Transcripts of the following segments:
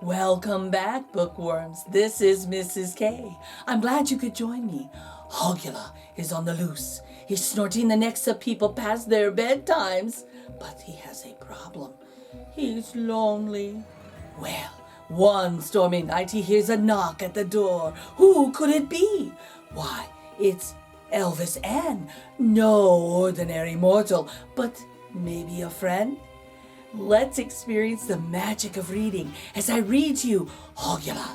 Welcome back, bookworms. This is Mrs. K. I'm glad you could join me. Hogula is on the loose. He's snorting the necks of people past their bedtimes. But he has a problem. He's lonely. Well, one stormy night he hears a knock at the door. Who could it be? Why, it's Elvis Ann. No ordinary mortal, but maybe a friend? Let's experience the magic of reading as I read to you Hogula,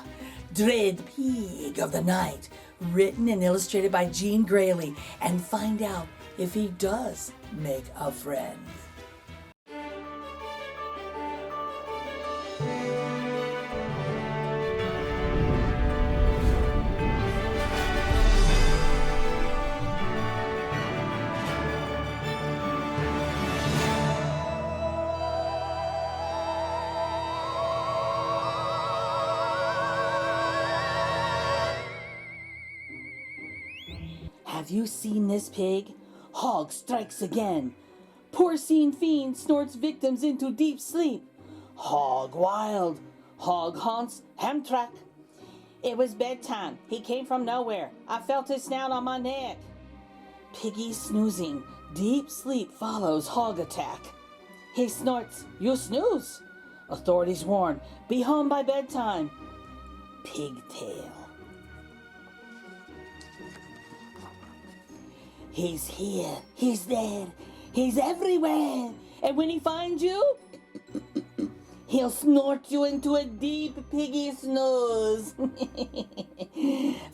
Dread Pig of the Night, written and illustrated by Jean Gralley, and find out if he does make a friend. Have you seen this pig? Hog strikes again. Porcine fiend snorts victims into deep sleep. Hog wild. Hog haunts Hamtramck. It was bedtime. He came from nowhere. I felt his snout on my neck. Piggy snoozing. Deep sleep follows hog attack. He snorts. You snooze. Authorities warn. Be home by bedtime. Pigtail. He's here, he's there, he's everywhere. And when he finds you, he'll snort you into a deep piggy snooze.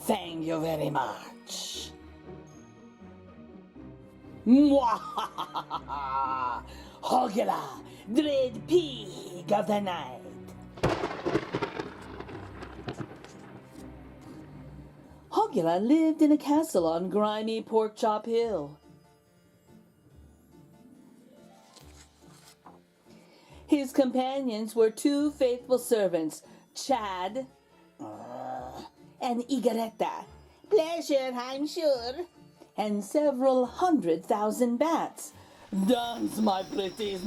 Thank you very much. Mwahahaha! Hogula, Dread Pig of the Night. Hogula lived in a castle on grimy Porkchop Hill. His companions were two faithful servants, Chad and Igaretta. Pleasure, I'm sure. And several 100,000 bats. Dance, my pretties.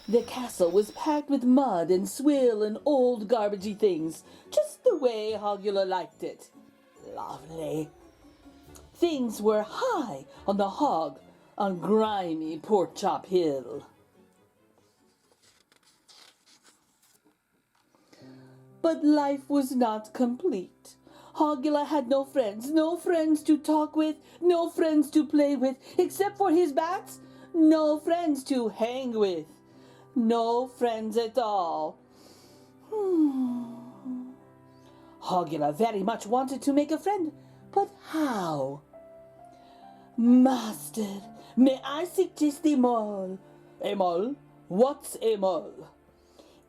The castle was packed with mud and swill and old garbagey things, just the way Hogula liked it. Lovely. Things were high on the hog on grimy Porkchop Hill. But life was not complete. Hogula had no friends to talk with, no friends to play with, except for his bats, no friends to hang with. No friends at all. Hogula very much wanted to make a friend, but how? Master, may I suggest a mall? A mall? What's a mall?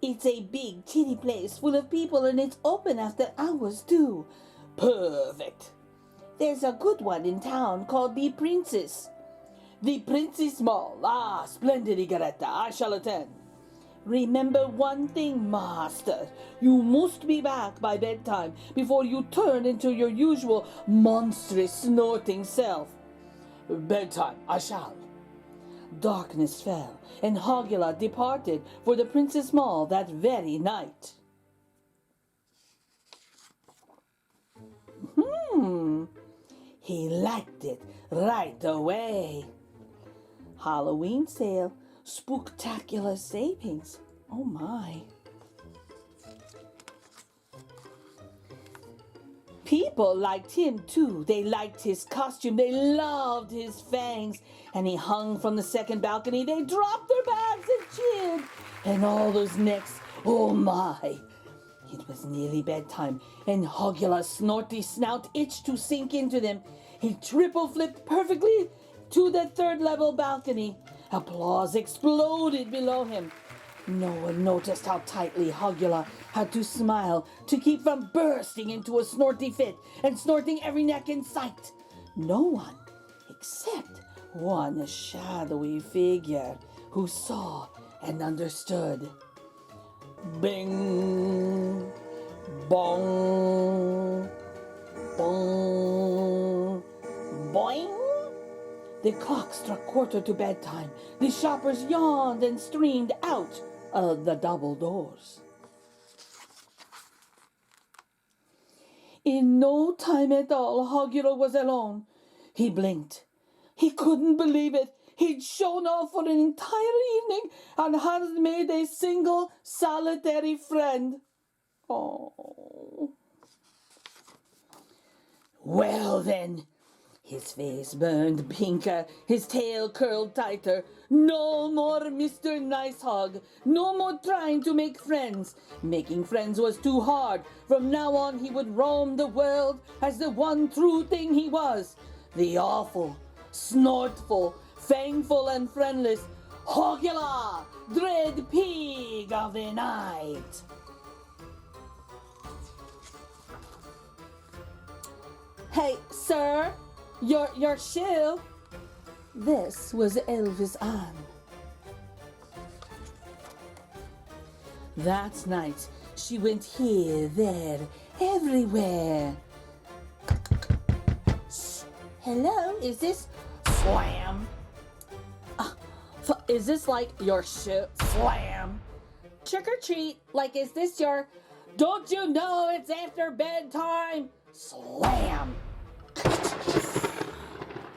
It's a big, chilly place full of people, and it's open after hours, too. Perfect. There's a good one in town called the Princess. The Princess Mall. Ah, splendid, Igaretta. I shall attend. Remember one thing, Master. You must be back by bedtime before you turn into your usual monstrous snorting self. Bedtime, I shall. Darkness fell, and Hogula departed for the Princess Mall that very night. He liked it right away. Halloween sale, spooktacular savings. Oh my. People liked him too. They liked his costume. They loved his fangs. And he hung from the second balcony. They dropped their bags and cheered. And all those necks. Oh my. It was nearly bedtime, and Hogula's snorty snout itched to sink into them. He triple flipped perfectly to the third level balcony. Applause exploded below him. No one noticed how tightly Hogula had to smile to keep from bursting into a snorty fit and snorting every neck in sight. No one, except one shadowy figure who saw and understood. Bing, bong, bong, boing. The clock struck quarter to bedtime. The shoppers yawned and streamed out the double doors. In no time at all, Hogula was alone. He blinked. He couldn't believe it. He'd shown off for an entire evening and hadn't made a single solitary friend. Oh. Well then, his face burned pinker, his tail curled tighter. No more Mr. Nice Hog. No more trying to make friends. Making friends was too hard. From now on he would roam the world as the one true thing he was. The awful, snortful, fangful and friendless Hogula Dread Pig of the night. Hey, sir, your shoe. This was Elvis Ann. That night, she went here, there, everywhere. Hello, is this Slam? Is this like your shoe? Slam. Trick or treat, like is this your... Don't you know it's after bedtime? Slam.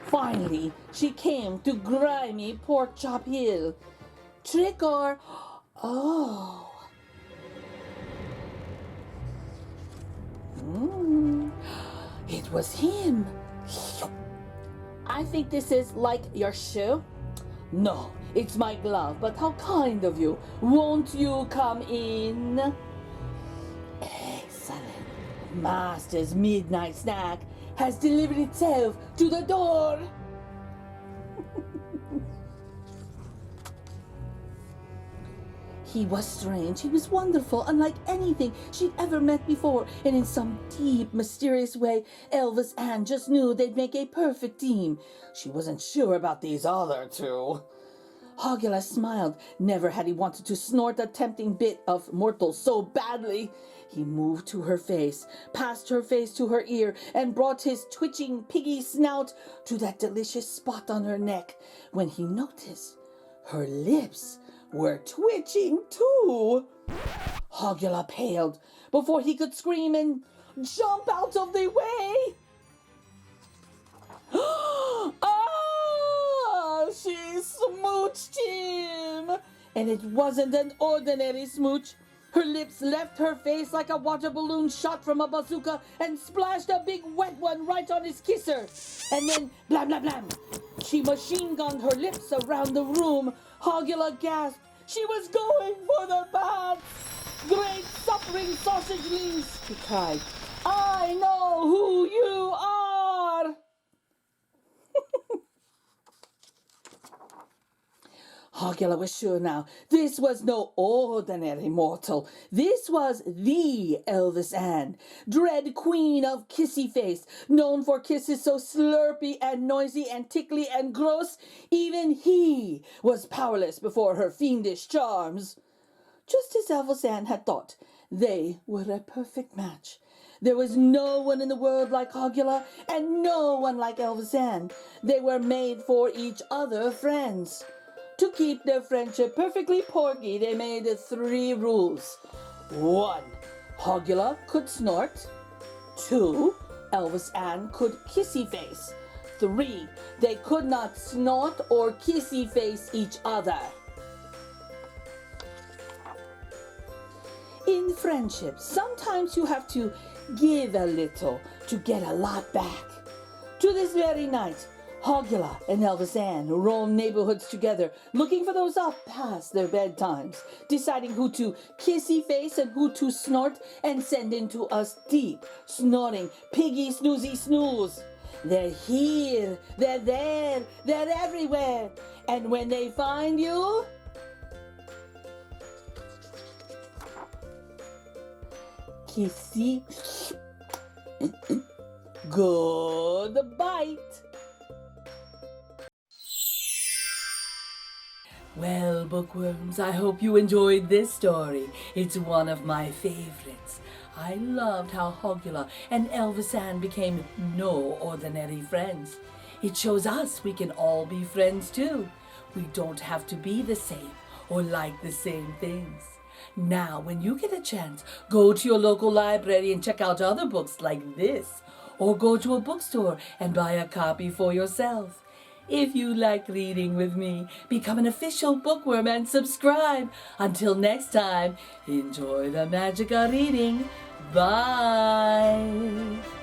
Finally, she came to grimy Pork Chop Hill. Trick or... Oh. It was him. I think this is like your shoe. No, it's my glove, but how kind of you. Won't you come in? Excellent. Master's midnight snack has delivered itself to the door. He was strange, he was wonderful, unlike anything she'd ever met before, and in some deep, mysterious way, Elvis Ann just knew they'd make a perfect team. She wasn't sure about these other two. Hogula smiled. Never had he wanted to snort a tempting bit of mortal so badly. He moved to her face, passed her face to her ear, and brought his twitching piggy snout to that delicious spot on her neck, when he noticed her lips were twitching too. Hogula paled before he could scream and jump out of the way. She smooched him, and it wasn't an ordinary smooch. Her lips left her face like a water balloon shot from a bazooka and splashed a big wet one right on his kisser. And then, blam, blam, blam, she machine-gunned her lips around the room. Hogula gasped. She was going for the bath. Great suffering sausagelings, he cried. I know who you are. Hogula was sure now. This was no ordinary mortal. This was the Elvis Ann, dread queen of kissy face, known for kisses so slurpy and noisy and tickly and gross, even he was powerless before her fiendish charms. Just as Elvis Ann had thought, they were a perfect match. There was no one in the world like Hogula, and no one like Elvis Ann. They were made for each other friends. To keep their friendship perfectly porky, they made 3 rules. 1. Hogula could snort. 2. Elvis Ann could kissy face. 3. They could not snort or kissy face each other. In friendship, sometimes you have to give a little to get a lot back. To this very night, Hogula and Elvis Ann roamed neighborhoods together, looking for those up past their bedtimes, deciding who to kissy face and who to snort and send into us deep, snorting, piggy snoozy snooze. They're here, they're there, they're everywhere. And when they find you, kissy, good bite. Well, bookworms, I hope you enjoyed this story. It's one of my favorites. I loved how Hogula and Elvis Ann became no ordinary friends. It shows us we can all be friends too. We don't have to be the same or like the same things. Now, when you get a chance, go to your local library and check out other books like this, or go to a bookstore and buy a copy for yourself. If you like reading with me, become an official bookworm and subscribe. Until next time, enjoy the magic of reading. Bye.